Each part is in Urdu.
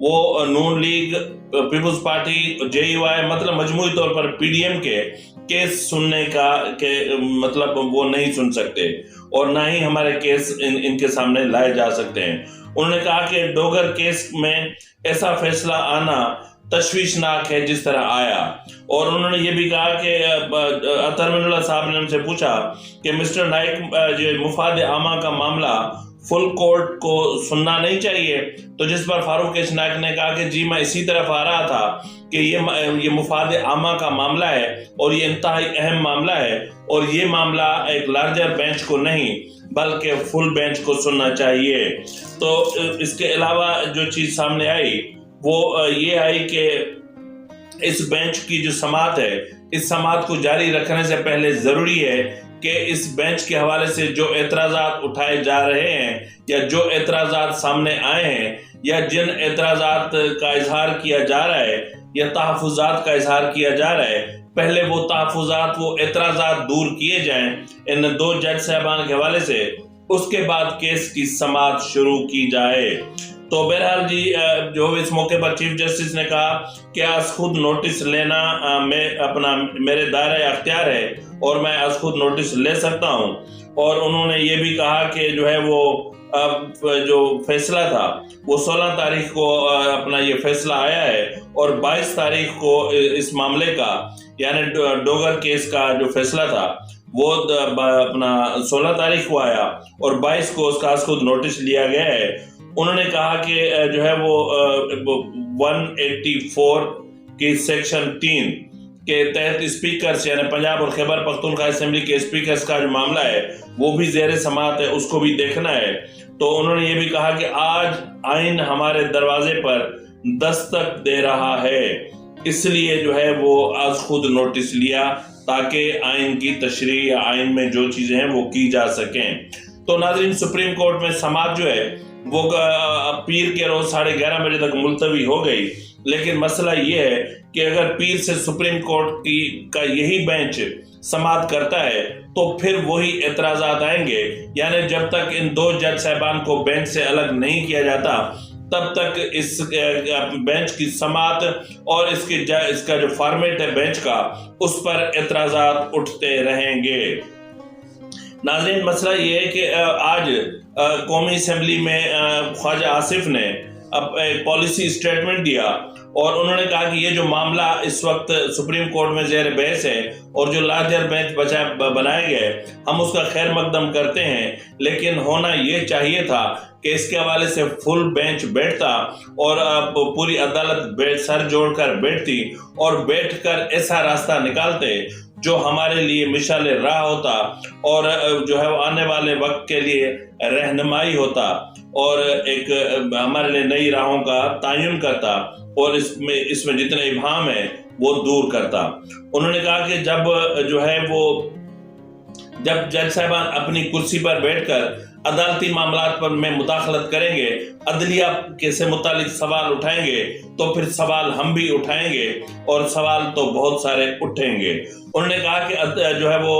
وہ نون لیگ، پیپلز پارٹی، JUI مطلب مجموعی طور پر PDM کے کیس سننے کا مطلب وہ نہیں سن سکتے، اور نہ ہی ہمارے کیس ان کے سامنے لائے جا سکتے ہیں۔ انہوں نے کہا کہ ڈوگر کیس میں ایسا فیصلہ آنا تشویشناک ہے جس طرح آیا، اور انہوں نے یہ بھی کہا کہ اطہر من اللہ صاحب نے ان سے پوچھا کہ مسٹر نائک جو مفاد عامہ کا معاملہ فل کورٹ کو سننا نہیں چاہیے، تو جس پر فاروق ایچ نائک نے کہا کہ جی میں اسی طرف آ رہا تھا کہ یہ مفاد عامہ کا معاملہ ہے اور یہ انتہائی اہم معاملہ ہے، اور یہ معاملہ ایک لارجر بینچ کو نہیں بلکہ فل بینچ کو سننا چاہیے۔ تو اس کے علاوہ جو چیز سامنے آئی وہ یہ آئی کہ اس بینچ کی جو سماعت ہے، اس سماعت کو جاری رکھنے سے پہلے ضروری ہے کہ اس بینچ کے حوالے سے جو اعتراضات اٹھائے جا رہے ہیں یا جو اعتراضات سامنے آئے ہیں یا جن اعتراضات کا اظہار کیا جا رہا ہے یا تحفظات کا اظہار کیا جا رہا ہے، پہلے وہ تحفظات، وہ اعتراضات دور کیے جائیں ان 2 جج صاحبان کے حوالے سے، اس کے بعد کیس کی سماعت شروع کی جائے۔ تو بہرحال جی جو اس موقع پر چیف جسٹس نے کہا کہ از خود نوٹس لینا میرے دائرہ اختیار ہے اور میں از خود نوٹس لے سکتا ہوں، اور انہوں نے یہ بھی کہا کہ جو ہے وہ جو فیصلہ تھا وہ 16 تاریخ کو اپنا یہ فیصلہ آیا ہے، اور 22 تاریخ کو اس معاملے کا یعنی ڈوگر کیس کا جو فیصلہ تھا وہ اپنا 16 تاریخ کو آیا اور 22 کو اس کا از خود نوٹس لیا گیا ہے۔ انہوں نے کہا کہ جو ہے وہ 184 کی سیکشن 3 کے تحت اسپیکرز یعنی پنجاب اور خیبر پختونخوا اسمبلی کے اسپیکرز کا جو معاملہ ہے وہ بھی زیر سماعت ہے، اس کو بھی دیکھنا ہے۔ تو انہوں نے یہ بھی کہا کہ آج آئین ہمارے دروازے پر دستک دے رہا ہے، اس لیے جو ہے وہ از خود نوٹس لیا تاکہ آئین کی تشریح یا آئین میں جو چیزیں ہیں وہ کی جا سکیں۔ تو ناظرین، سپریم کورٹ میں سماعت جو ہے وہ پیر کے روز 11:30 بجے تک ملتوی ہو گئی، لیکن مسئلہ یہ ہے کہ اگر پیر سے سپریم کورٹ کا یہی بینچ سماعت کرتا ہے تو پھر وہی اعتراضات آئیں گے، یعنی جب تک ان 2 جج صاحبان کو بینچ سے الگ نہیں کیا جاتا تب تک اس بینچ کی سماعت اور اس کا جو فارمیٹ ہے بینچ کا، اس پر اعتراضات اٹھتے رہیں گے۔ ناظرین، مسئلہ یہ ہے کہ آج قومی اسمبلی میں خواجہ آصف نے ایک پالیسی اسٹیٹمنٹ دیا اور انہوں نے کہا کہ یہ جو معاملہ اس وقت سپریم کورٹ میں زیر بحث ہے اور جو لارجر بینچ بنائے گئے، ہم اس کا خیر مقدم کرتے ہیں، لیکن ہونا یہ چاہیے تھا کہ اس کے حوالے سے فل بینچ بیٹھتا اور پوری عدالت سر جوڑ کر بیٹھتی اور بیٹھ کر ایسا راستہ نکالتے جو ہمارے لیے مشعل راہ ہوتا اور جو ہے وہ آنے والے وقت کے لیے رہنمائی ہوتا اور ایک ہمارے لیے نئی راہوں کا تعین کرتا اور اس میں جتنے ابہام ہیں وہ دور کرتا۔ انہوں نے کہا کہ جب جج صاحبان اپنی کرسی پر بیٹھ کر عدالتی معاملات پر میں مداخلت کریں گے، عدلیہ کے سے متعلق سوال اٹھائیں گے، تو پھر سوال ہم بھی اٹھائیں گے اور سوال تو بہت سارے اٹھیں گے۔ انہوں نے کہا کہ جو ہے وہ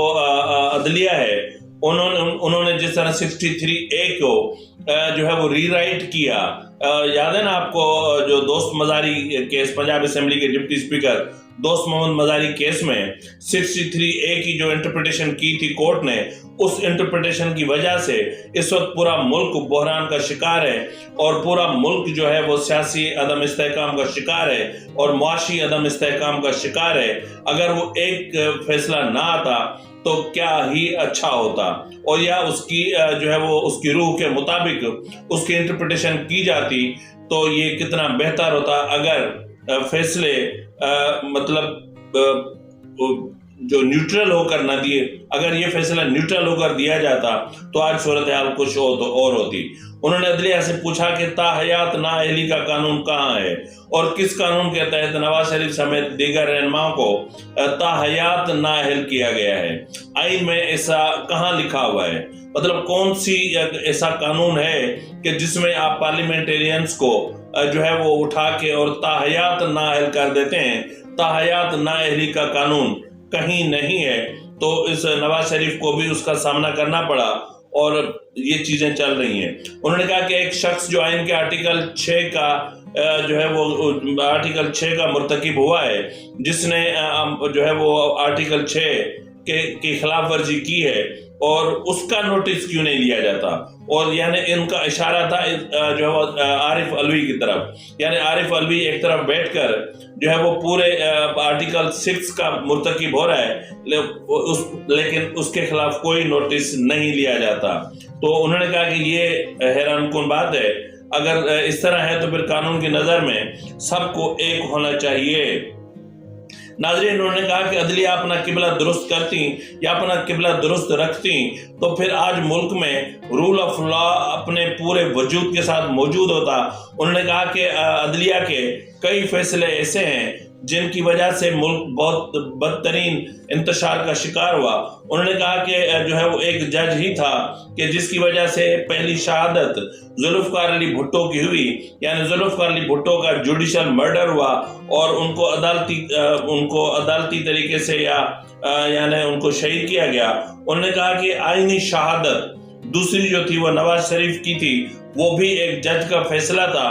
عدلیہ ہے، انہوں نے جس طرح 63A کو جو ہے وہ ری رائٹ کیا، یاد ہے نا آپ کو جو دوست مزاری کیس، پنجاب اسمبلی کے ڈپٹی اسپیکر دوست محمد مزاری کیس میں 63A کی جو انٹرپریٹیشن کی تھی کورٹ نے، اس انٹرپریٹیشن کی وجہ سے اس وقت پورا ملک بحران کا شکار ہے اور پورا ملک جو ہے وہ سیاسی عدم استحکام کا شکار ہے اور معاشی عدم استحکام کا شکار ہے۔ اگر وہ ایک فیصلہ نہ آتا تو کیا ہی اچھا ہوتا، اور یا اس کی جو ہے وہ اس کی روح کے مطابق اس کی انٹرپریٹیشن کی جاتی تو یہ کتنا بہتر ہوتا۔ اگر فیصلے مطلب جو نیوٹرل ہو کر نہ دیے، اگر یہ فیصلہ نیوٹرل ہو کر دیا جاتا تو آج صورتحال کچھ اور ہوتی۔ انہوں نے عدلیہ سے پوچھا کہ تاحیات نااہلی کا قانون کہاں ہے اور کس قانون کے تحت نواز شریف سمیت دیگر رہنماؤں کو تاحیات نااہل کیا گیا ہے؟ آئین میں ایسا کہاں لکھا ہوا ہے؟ مطلب کون سی ایسا قانون ہے کہ جس میں آپ پارلیمنٹیرینز کو جو ہے وہ اٹھا کے اور تاحیات نااہل کر دیتے ہیں؟ تاحیات نااہلی کا قانون کہیں نہیں ہے۔ تو اس نواز شریف کو بھی اس کا سامنا کرنا پڑا اور یہ چیزیں چل رہی ہیں۔ انہوں نے کہا کہ ایک شخص جو آئین کے آرٹیکل 6 کا جو ہے وہ آرٹیکل 6 کا مرتکب ہوا ہے، جس نے جو ہے وہ آرٹیکل 6 کی خلاف ورزی کی ہے، اور اس کا نوٹس کیوں نہیں لیا جاتا؟ اور یعنی ان کا اشارہ تھا جو ہے وہ عارف علوی کی طرف، یعنی عارف علوی ایک طرف بیٹھ کر جو ہے وہ پورے آرٹیکل 6 کا مرتکب ہو رہا ہے، لیکن اس کے خلاف کوئی نوٹس نہیں لیا جاتا۔ تو انہوں نے کہا کہ یہ حیران کن بات ہے، اگر اس طرح ہے تو پھر قانون کی نظر میں سب کو ایک ہونا چاہیے۔ ناظرین، انہوں نے کہا کہ عدلیہ اپنا قبلہ درست کرتی یا اپنا قبلہ درست رکھتی تو پھر آج ملک میں رول آف لا اپنے پورے وجود کے ساتھ موجود ہوتا۔ انہوں نے کہا کہ عدلیہ کے کئی فیصلے ایسے ہیں جن کی وجہ سے ملک بہت بدترین انتشار کا شکار ہوا۔ انہوں نے کہا کہ جو ہے وہ ایک جج ہی تھا کہ جس کی وجہ سے پہلی شہادت ذوالفقار علی بھٹو کی ہوئی، یعنی ذوالفقار علی بھٹو کا جوڈیشل مرڈر ہوا، اور ان کو عدالتی طریقے سے یعنی ان کو شہید کیا گیا۔ انہوں نے کہا کہ آئینی شہادت دوسری جو تھی وہ نواز شریف کی تھی، وہ بھی ایک جج کا فیصلہ تھا،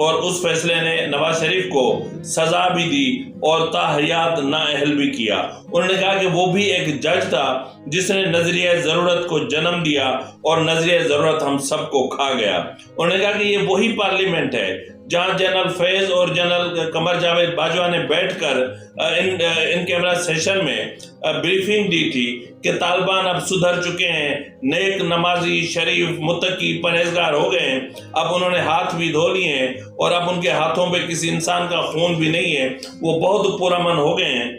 اور اس فیصلے نے نواز شریف کو سزا بھی دی اور تاحیات نااہل بھی کیا۔ انہوں نے کہا کہ وہ بھی ایک جج تھا جس نے نظریہ ضرورت کو جنم دیا، اور نظریہ ضرورت ہم سب کو کھا گیا۔ انہوں نے کہا کہ یہ وہی پارلیمنٹ ہے جہاں جنرل فیض اور جنرل قمر جاوید باجوہ نے بیٹھ کر ان کیمرہ سیشن میں بریفنگ دی تھی کہ طالبان اب سدھر چکے ہیں، نیک نمازی، شریف، متقی، پرہیزگار ہو گئے ہیں، اب انہوں نے ہاتھ بھی دھو لیے ہیں، اور اب ان کے ہاتھوں پہ کسی انسان کا خون بھی نہیں ہے، وہ بہت پرامن ہو گئے ہیں۔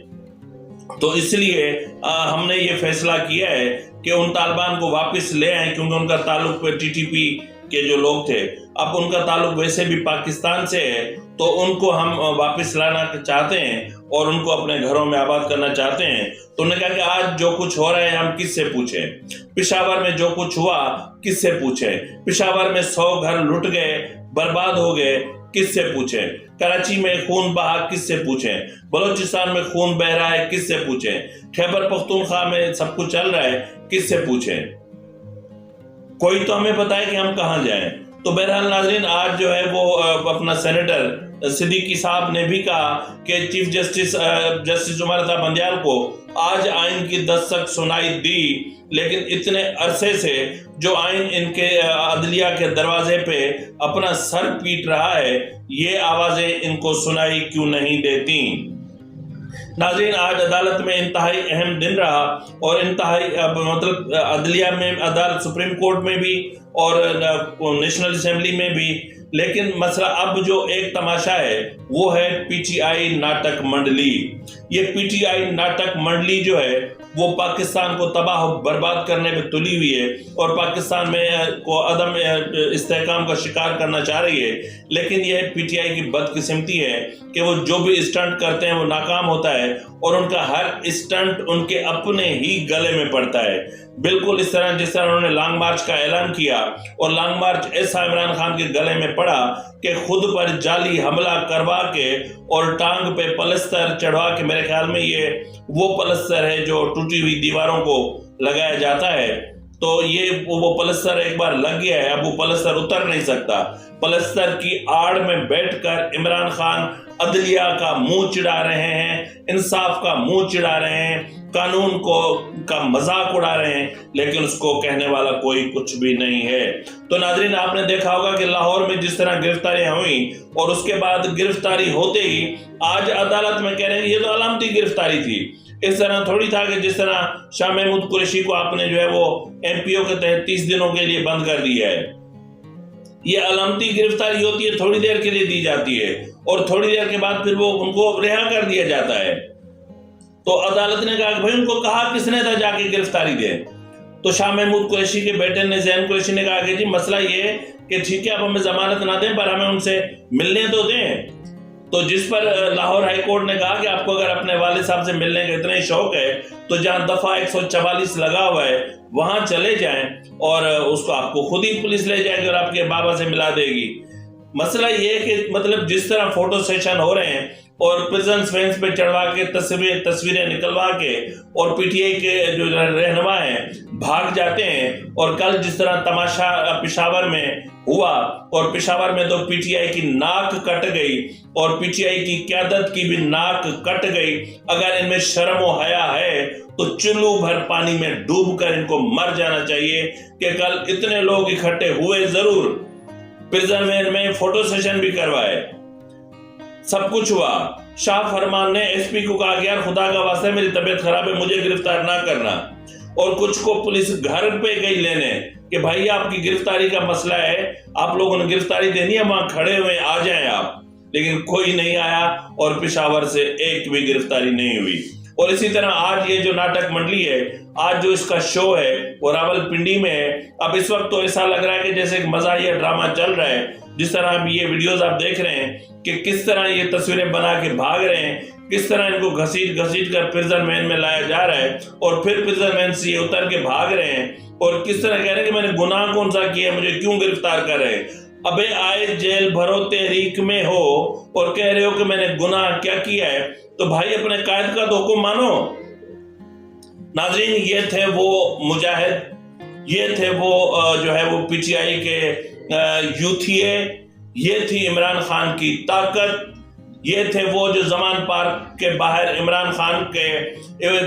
تو اس لیے ہم نے یہ فیصلہ کیا ہے کہ ان طالبان کو واپس لے آئیں، کیونکہ ان کا تعلق ٹی ٹی پی کے جو لوگ تھے، اب ان کا تعلق ویسے بھی پاکستان سے ہے، تو ان کو ہم واپس لانا چاہتے ہیں اور ان کو اپنے گھروں میں آباد کرنا چاہتے ہیں۔ تو انہوں نے کہا کہ آج جو کچھ ہو رہا ہے ہم کس سے پوچھیں؟ پشاور میں جو کچھ ہوا کس سے پوچھیں؟ پشاور میں 100 گھر لٹ گئے، برباد ہو گئے، کس سے پوچھیں؟ کراچی میں خون بہا، کس سے پوچھیں؟ بلوچستان میں خون بہ رہا ہے، کس سے پوچھیں؟ خیبر پختونخوا میں سب کچھ چل رہا ہے، کس سے پوچھیں؟ کوئی تو ہمیں بتائے کہ ہم کہاں جائیں۔ تو بہرحال ناظرین، آج جو ہے وہ اپنا سینیٹر صدیقی صاحب نے بھی کہا کہ چیف جسٹس عمر عطا بندیال کو آج آئین کی دستک سنائی دی، لیکن اتنے عرصے سے جو آئین ان کے عدلیہ کے دروازے پہ اپنا سر پیٹ رہا ہے، یہ آوازیں ان کو سنائی کیوں نہیں دیتی؟ ناظرین، آج عدالت میں انتہائی اہم دن رہا، اور انتہائی مطلب عدلیہ میں، عدالت سپریم کورٹ میں بھی اور نیشنل اسمبلی میں بھی، لیکن مسئلہ اب جو ایک تماشا ہے وہ ہے پی ٹی آئی ناٹک منڈلی۔ یہ پی ٹی آئی ناٹک منڈلی جو ہے وہ پاکستان کو تباہ و برباد کرنے میں تلی ہوئی ہے، اور پاکستان میں کو عدم استحکام کا شکار کرنا چاہ رہی ہے۔ لیکن یہ پی ٹی آئی کی بدقسمتی ہے کہ وہ جو بھی اسٹنٹ کرتے ہیں وہ ناکام ہوتا ہے، اور ان کا ہر اسٹنٹ ان کے اپنے ہی گلے میں پڑتا ہے، بالکل اس طرح جس طرح انہوں نے لانگ مارچ کا اعلان کیا، اور لانگ مارچ ایسا عمران خان کے گلے میں پڑا کہ خود پر جعلی حملہ کروا کے اور ٹانگ پہ پلستر چڑھوا کے، میرے خیال میں یہ وہ پلستر ہے جو ٹوٹی ہوئی دیواروں کو لگایا جاتا ہے، تو یہ وہ پلستر ایک بار لگ گیا ہے، اب وہ پلستر اتر نہیں سکتا۔ پلستر کی آڑ میں بیٹھ کر عمران خان عدلیہ کا منہ چڑھا رہے ہیں، انصاف کا منہ چڑھا رہے ہیں، قانون کا مذاق اڑا رہے ہیں، لیکن اس کو کہنے والا کوئی کچھ بھی نہیں ہے۔ تو ناظرین، آپ نے دیکھا ہوگا کہ لاہور میں جس طرح گرفتاریاں ہوئیں، اور اس کے بعد گرفتاری ہوتے ہی آج عدالت میں کہہ رہے ہیں یہ تو علامتی گرفتاری تھی۔ اس طرح تھوڑی تھا کہ جس طرح شاہ محمود قریشی کو آپ نے جو ہے وہ ایم پی او کے تحت 30 دنوں کے لیے بند کر دیا ہے۔ یہ علامتی گرفتاری ہوتی ہے، تھوڑی دیر کے لیے دی جاتی ہے، اور تھوڑی دیر کے بعد پھر وہ ان کو رہا کر دیا جاتا ہے۔ تو عدالت نے کہا کہ بھائی ان کو کہا کس نے تھا جا کے گرفتاری دے؟ تو شاہ محمود قریشی کے بیٹے نے، زین قریشی نے کہا کہ جی مسئلہ یہ ہے کہ ٹھیک ہے، اب ہمیں ضمانت نہ دیں پر ہمیں ان سے ملنے تو دیں۔ تو جس پر لاہور ہائی کورٹ نے کہا کہ آپ کو اگر اپنے والد صاحب سے ملنے کا اتنا ہی شوق ہے تو جہاں دفعہ 144 لگا ہوا ہے وہاں چلے جائیں، اور اس کو آپ کو خود ہی پولیس لے جائے گی اور آپ کے بابا سے ملا دے گی۔ مسئلہ یہ ہے کہ مطلب جس طرح فوٹو سیشن ہو رہے ہیں اور پریزنس وینس پہ چڑھوا کے تصویریں نکلوا کے اور پی ٹی آئی کے جو رہنما ہیں بھاگ جاتے ہیں. اور کل جس طرح تماشا پشاور میں ہوا اور پشاور میں تو پی ٹی آئی کی ناک کٹ گئی اور پی ٹی آئی کی قیادت کی بھی ناک کٹ گئی. اگر ان میں شرم و حیا ہے تو چلو بھر پانی میں ڈوب کر ان کو مر جانا چاہیے کہ کل اتنے لوگ اکٹھے ہوئے ضرور, پرزن وین میں فوٹو سیشن بھی کروائے, سب کچھ ہوا. شاہ فرمان نے ایس پی کو کہا کہ یار خدا کا واسطہ میری طبیعت خراب ہے, مجھے گرفتار نہ کرنا. اور کچھ کو پولیس گھر پہ گئی لینے کہ بھائی آپ کی گرفتاری کا مسئلہ ہے, آپ لوگوں نے گرفتاری دینی ہے, وہاں کھڑے ہوئے آ جائیں آپ. لیکن کوئی نہیں آیا اور پشاور سے ایک بھی گرفتاری نہیں ہوئی. اور اسی طرح آج یہ جو ناٹک منڈلی ہے, آج جو اس کا شو ہے وہ راول پنڈی میں ہے. اب اس وقت تو ایسا لگ رہا ہے کہ جیسے ایک مزاحیہ ڈرامہ چل رہا ہے, جس طرح اب یہ ویڈیوز آپ دیکھ رہے ہیں کہ کس طرح یہ تصویریں بنا کے بھاگ رہے ہیں, کس طرح ان کو گھسیٹ کر پرزن وین میں لایا جا رہا ہے اور پھر پرزن وین سے یہ اتر کے بھاگ رہے ہیں, اور کس طرح کہہ رہے ہیں کہ میں نے گناہ کون سا کیا, مجھے کیوں گرفتار کر رہے ہیں. ابے آئے جیل بھرو تحریک میں ہو اور کہہ رہے ہو کہ میں نے گناہ کیا کیا ہے, تو بھائی اپنے قائد کا تو حکم مانو. ناظرین, یہ تھے وہ مجاہد, یہ تھے وہ جو ہے وہ پی ٹی آئی کے یوتھیے, یہ تھی عمران خان کی طاقت, یہ تھے وہ جو زمان پارک کے باہر عمران خان کے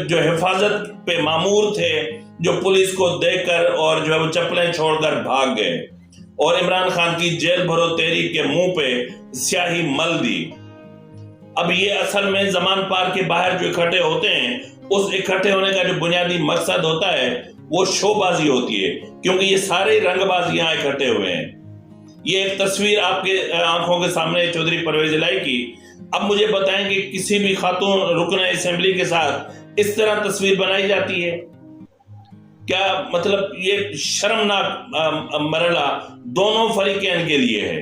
جو حفاظت پہ مامور تھے, جو پولیس کو دیکھ کر اور جو ہے وہ چپلیں چھوڑ کر بھاگ گئے اور عمران خان کی جیل بھرو تحریک کے منہ پہ سیاہی مل دی. اب یہ اصل میں زمان پارک کے باہر جو اکٹھے ہوتے ہیں, اس اکٹھے ہونے کا جو بنیادی مقصد ہوتا ہے وہ شو بازی ہوتی ہے, کیونکہ یہ سارے رنگ باز یہاں اکٹھے ہوئے ہیں. یہ ایک تصویر آپ کے آنکھوں کے سامنے چودھری پرویز الہی کی. اب مجھے بتائیں کہ کسی بھی خاتون رکن اسمبلی کے ساتھ اس طرح تصویر بنائی جاتی ہے کیا؟ مطلب یہ شرمناک مرحلہ دونوں فریقین کے لیے ہے.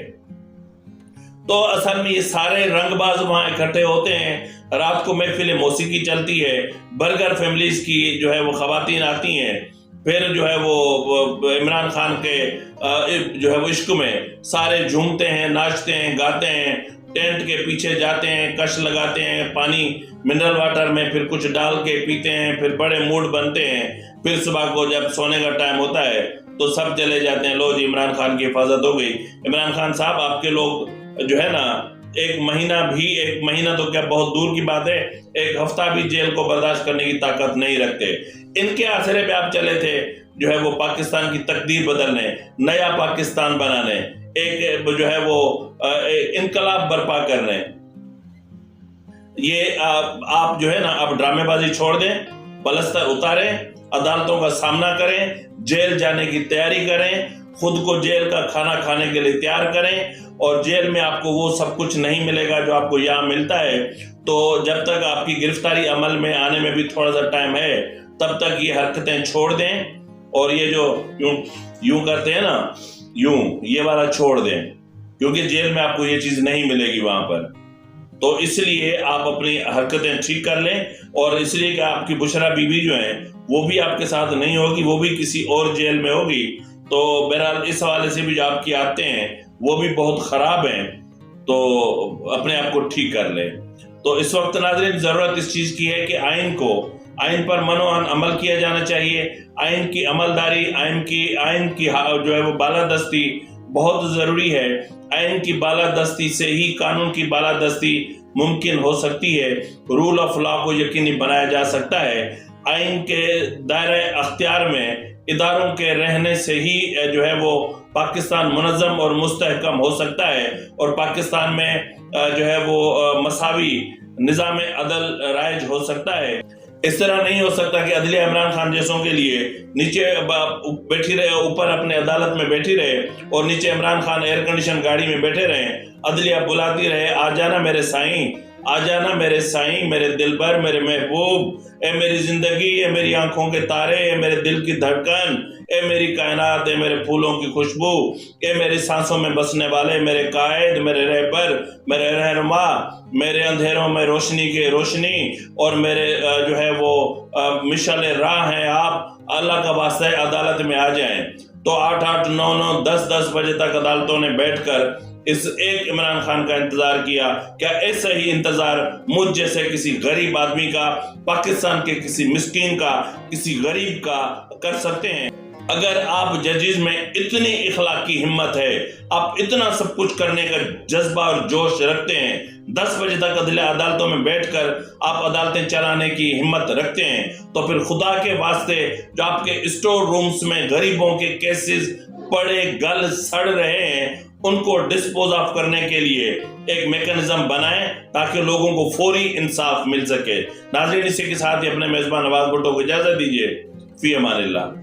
تو اصل میں یہ سارے رنگ باز وہاں اکٹھے ہوتے ہیں, رات کو محفل موسیقی چلتی ہے, برگر فیملیز کی جو ہے وہ خواتین آتی ہیں, پھر جو ہے وہ عمران خان کے جو ہے وہ عشق میں سارے جھومتے ہیں, ناچتے ہیں, گاتے ہیں, ٹینٹ کے پیچھے جاتے ہیں, کش لگاتے ہیں, پانی منرل واٹر میں پھر کچھ ڈال کے پیتے ہیں, پھر بڑے موڈ بنتے ہیں. پھر صبح کو جب سونے کا ٹائم ہوتا ہے تو سب چلے جاتے ہیں, لو جی عمران خان کی حفاظت ہو گئی. عمران خان صاحب, آپ کے لوگ جو ہے نا ایک مہینہ تو کیا بہت دور کی بات ہے, ایک ہفتہ بھی جیل کو برداشت کرنے کی طاقت نہیں رکھتے. ان کے آسرے پہ آپ چلے تھے جو ہے وہ پاکستان کی تقدیر بدلنے, نیا پاکستان بنانے, ایک جو ہے وہ انقلاب برپا کرنے. یہ آپ جو ہے نا اب ڈرامے بازی چھوڑ دیں, پلستر اتاریں, عدالتوں کا سامنا کریں, جیل جانے کی تیاری کریں, خود کو جیل کا کھانا کھانے کے لیے تیار کریں. اور جیل میں آپ کو وہ سب کچھ نہیں ملے گا جو آپ کو یہاں ملتا ہے. تو جب تک آپ کی گرفتاری عمل میں آنے میں بھی تھوڑا سا ٹائم ہے, تب تک یہ حرکتیں چھوڑ دیں اور یہ جو یوں کرتے ہیں نا, یوں یہ والا چھوڑ دیں, کیونکہ جیل میں آپ کو یہ چیز نہیں ملے گی وہاں پر. تو اس لیے آپ اپنی حرکتیں ٹھیک کر لیں, اور اس لیے کہ آپ کی بشرا بی بی جو ہیں وہ بھی آپ کے ساتھ نہیں ہوگی, وہ بھی کسی اور جیل میں ہوگی. تو بہرحال اس حوالے سے بھی جو آپ کی عادتیں ہیں وہ بھی بہت خراب ہیں, تو اپنے آپ کو ٹھیک کر لیں. تو اس وقت ناظرین ضرورت اس چیز کی ہے کہ آئین پر منوہن عمل کیا جانا چاہیے. آئین کی عملداری, آئین کی جو ہے وہ بالادستی بہت ضروری ہے. آئین کی بالادستی سے ہی قانون کی بالادستی ممکن ہو سکتی ہے, رول آف لا کو یقینی بنایا جا سکتا ہے. آئین کے دائرہ اختیار میں اداروں کے رہنے سے ہی جو ہے وہ پاکستان منظم اور مستحکم ہو سکتا ہے, اور پاکستان میں جو ہے وہ مساوی نظام عدل رائج ہو سکتا ہے. اس طرح نہیں ہو سکتا کہ عدلیہ عمران خان جیسوں کے لیے نیچے بیٹھی رہے, اوپر اپنے عدالت میں بیٹھی رہے, اور نیچے عمران خان ایئر کنڈیشن گاڑی میں بیٹھے رہے. عدلیہ بلاتی رہے, آ جانا میرے سائیں, آ جانا میرے سائیں, میرے دل بر, میرے محبوب, اے میری زندگی, اے میری آنکھوں کے تارے, اے میرے دل کی دھڑکن, اے میری کائنات, اے میرے پھولوں کی خوشبو, اے میری سانسوں میں بسنے والے, میرے قائد, میرے رہبر, میرے رہنما, میرے اندھیروں میں روشنی کے روشنی, اور میرے جو ہے وہ مشعل راہ ہیں آپ. اللہ کا واسطہ عدالت میں آ جائیں. تو 8, 9, 10 بجے تک عدالتوں نے بیٹھ کر اس ایک عمران خان کا انتظار کیا؟ کیا ایسا ہی انتظار مجھ جیسے کسی غریب آدمی کا، پاکستان کے کسی مسکین کا، کسی غریب کا کر سکتے ہیں؟ اگر آپ ججز میں اتنی اخلاقی ہمت ہے، آپ اتنا سب کچھ کرنے کا جذبہ اور جوش رکھتے ہیں، 10 بجے تک عدالتوں میں بیٹھ کر آپ عدالتیں چلانے کی ہمت رکھتے ہیں، تو پھر خدا کے واسطے جو آپ کے اسٹور رومز میں غریبوں کے کیسز پڑے گل سڑ رہے ہیں، ان کو ڈسپوز آف کرنے کے لیے ایک میکنزم بنائیں تاکہ لوگوں کو فوری انصاف مل سکے۔ ناظرین، اسی کے ساتھ ہی اپنے میزبان نواز بھٹو کو اجازت دیجیے۔ فی امان اللہ۔